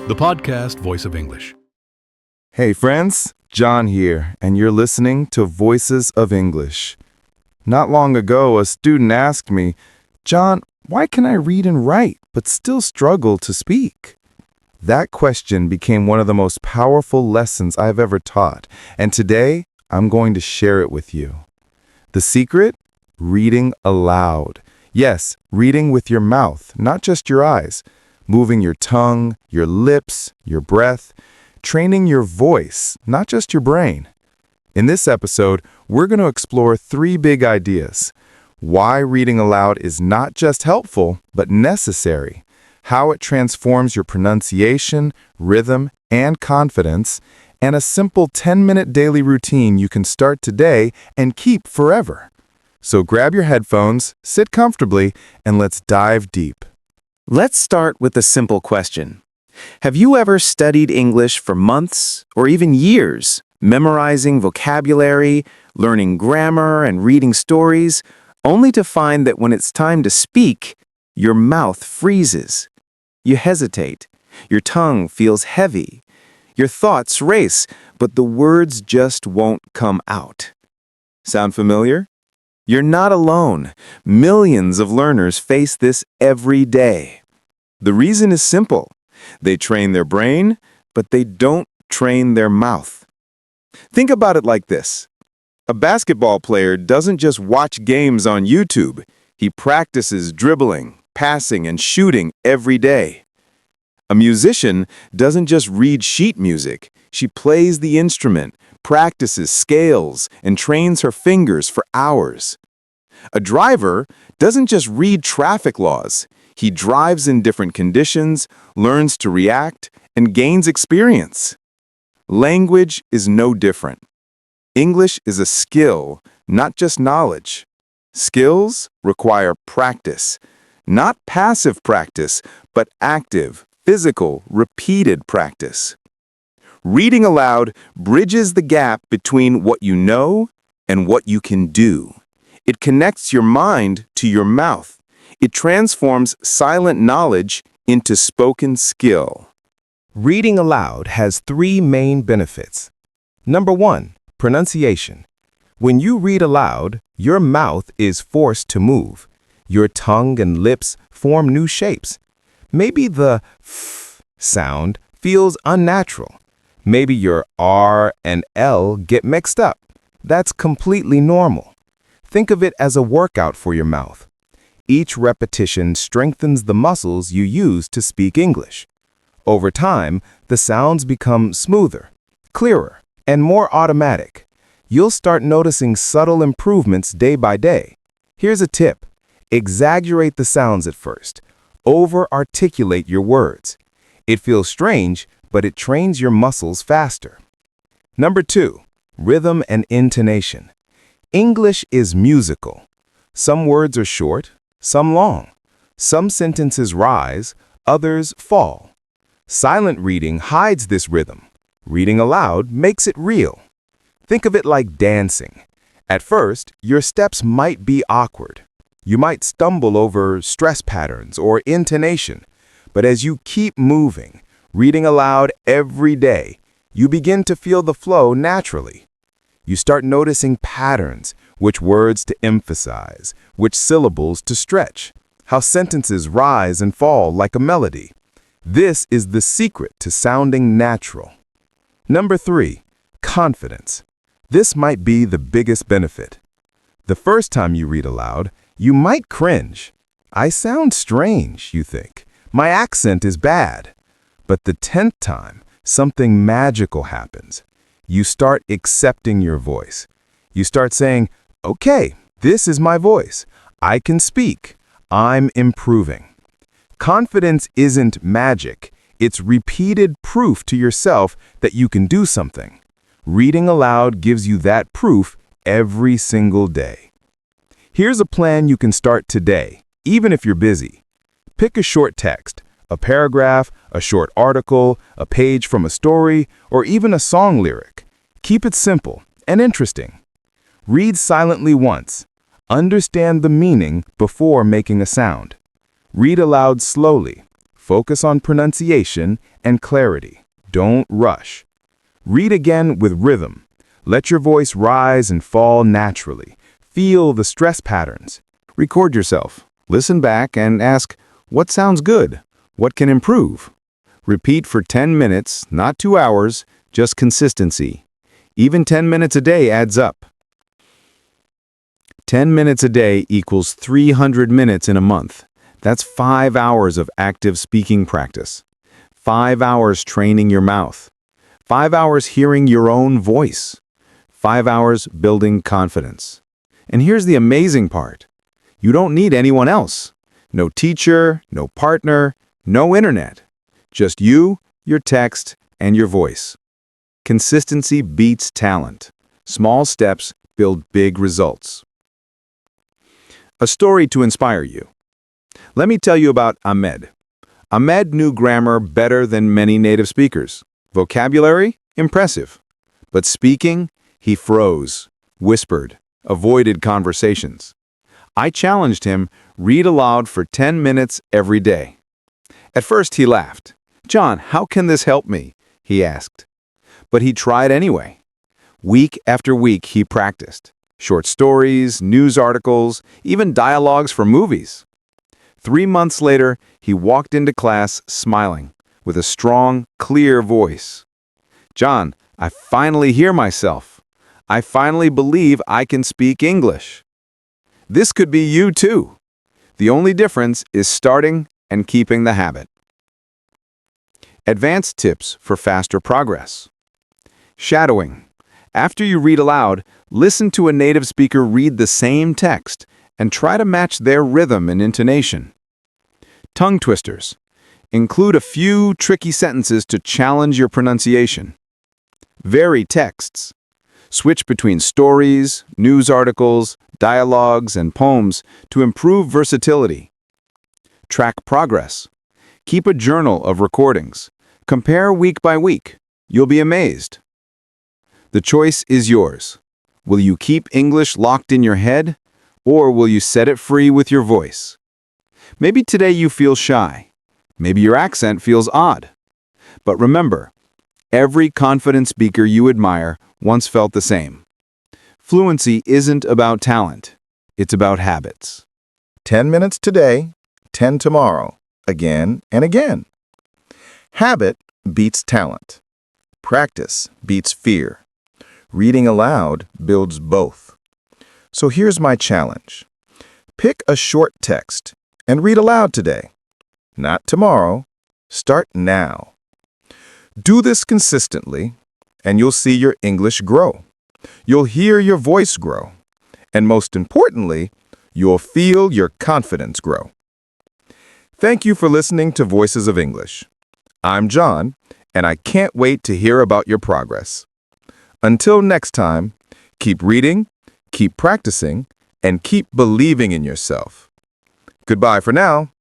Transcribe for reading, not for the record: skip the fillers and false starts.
the podcast Voice of English. Hey friends, John here, and you're listening to Voices of English. Not long ago, a student asked me, "John, why can I read and write but still struggle to speak?" That question became one of the most powerful lessons I've ever taught, and today I'm going to share it with you. The secret? Reading aloud. Yes, reading with your mouth, not just your eyes. Moving your tongue, your lips, your breath. Training your voice, not just your brain. In this episode, we're going to explore 3 big ideas. Why reading aloud is not just helpful, but necessary. How it transforms your pronunciation, rhythm, and confidence. And a simple 10-minute daily routine you can start today and keep forever. So grab your headphones, sit comfortably, and let's dive deep. Let's start with a simple question. Have you ever studied English for months or even years, memorizing vocabulary, learning grammar, and reading stories, only to find that when it's time to speak, your mouth freezes? You hesitate, your tongue feels heavy, your thoughts race, but the words just won't come out. Sound familiar? You're not alone. Millions of learners face this every day. The reason is simple. They train their brain, but they don't train their mouth. Think about it like this. A basketball player doesn't just watch games on YouTube. He practices dribbling, passing, and shooting every day. A musician doesn't just read sheet music. She plays the instrument, practices scales, and trains her fingers for hours. A driver doesn't just read traffic laws. He drives in different conditions, learns to react, and gains experience. Language is no different. English is a skill, not just knowledge. Skills require practice. Not passive practice, but active, physical, repeated practice. Reading aloud bridges the gap between what you know and what you can do. It connects your mind to your mouth. It transforms silent knowledge into spoken skill. Reading aloud has 3 main benefits. Number 1, pronunciation. When you read aloud, your mouth is forced to move. Your tongue and lips form new shapes. Maybe the f sound feels unnatural. Maybe your R and L get mixed up. That's completely normal. Think of it as a workout for your mouth. Each repetition strengthens the muscles you use to speak English. Over time, the sounds become smoother, clearer, and more automatic. You'll start noticing subtle improvements day by day. Here's a tip. Exaggerate the sounds at first. Over-articulate your words. It feels strange, but it trains your muscles faster. Number 2, rhythm and intonation. English is musical. Some words are short, some long. Some sentences rise, others fall. Silent reading hides this rhythm. Reading aloud makes it real. Think of it like dancing. At first, your steps might be awkward. You might stumble over stress patterns or intonation. But as you keep moving, reading aloud every day, you begin to feel the flow naturally. You start noticing patterns, which words to emphasize, which syllables to stretch, how sentences rise and fall like a melody. This is the secret to sounding natural. Number 3, confidence. This might be the biggest benefit. The first time you read aloud, you might cringe. I sound strange, you think. My accent is bad. But the 10th time, something magical happens. You start accepting your voice. You start saying, "Okay, this is my voice. I can speak. I'm improving." Confidence isn't magic. It's repeated proof to yourself that you can do something. Reading aloud gives you that proof every single day. Here's a plan you can start today, even if you're busy. Pick a short text, a paragraph, a short article, a page from a story, or even a song lyric. Keep it simple and interesting. Read silently once. Understand the meaning before making a sound. Read aloud slowly. Focus on pronunciation and clarity. Don't rush. Read again with rhythm. Let your voice rise and fall naturally. Feel the stress patterns. Record yourself. Listen back and ask, what sounds good? What can improve? Repeat for 10 minutes, not 2 hours, just consistency. Even 10 minutes a day adds up. 10 minutes a day equals 300 minutes in a month. That's 5 hours of active speaking practice. 5 hours training your mouth. 5 hours hearing your own voice. 5 hours building confidence. And here's the amazing part. You don't need anyone else. No teacher, no partner, no internet. Just you, your text, and your voice. Consistency beats talent. Small steps build big results. A story to inspire you. Let me tell you about Ahmed. Ahmed knew grammar better than many native speakers. Vocabulary? Impressive. But speaking? He froze, whispered, avoided conversations. I challenged him, read aloud for 10 minutes every day. At first he laughed. "John, how can this help me?" he asked. But he tried anyway. Week after week he practiced. Short stories, news articles, even dialogues for movies. 3 months later, he walked into class smiling, with a strong, clear voice. "John, I finally hear myself. I finally believe I can speak English." This could be you too. The only difference is starting and keeping the habit. Advanced tips for faster progress. Shadowing. After you read aloud, listen to a native speaker read the same text and try to match their rhythm and intonation. Tongue twisters. Include a few tricky sentences to challenge your pronunciation. Vary texts. Switch between stories, news articles, dialogues, and poems to improve versatility. Track progress. Keep a journal of recordings. Compare week by week. You'll be amazed. The choice is yours. Will you keep English locked in your head, or will you set it free with your voice? Maybe today you feel shy. Maybe your accent feels odd. But remember, every confident speaker you admire once felt the same. Fluency isn't about talent. It's about habits. 10 minutes today, 10 tomorrow, again and again. Habit beats talent. Practice beats fear. Reading aloud builds both. So here's my challenge. Pick a short text and read aloud today. Not tomorrow. Start now. Do this consistently, and you'll see your English grow. You'll hear your voice grow. And most importantly, you'll feel your confidence grow. Thank you for listening to Voices of English. I'm John, and I can't wait to hear about your progress. Until next time, keep reading, keep practicing, and keep believing in yourself. Goodbye for now.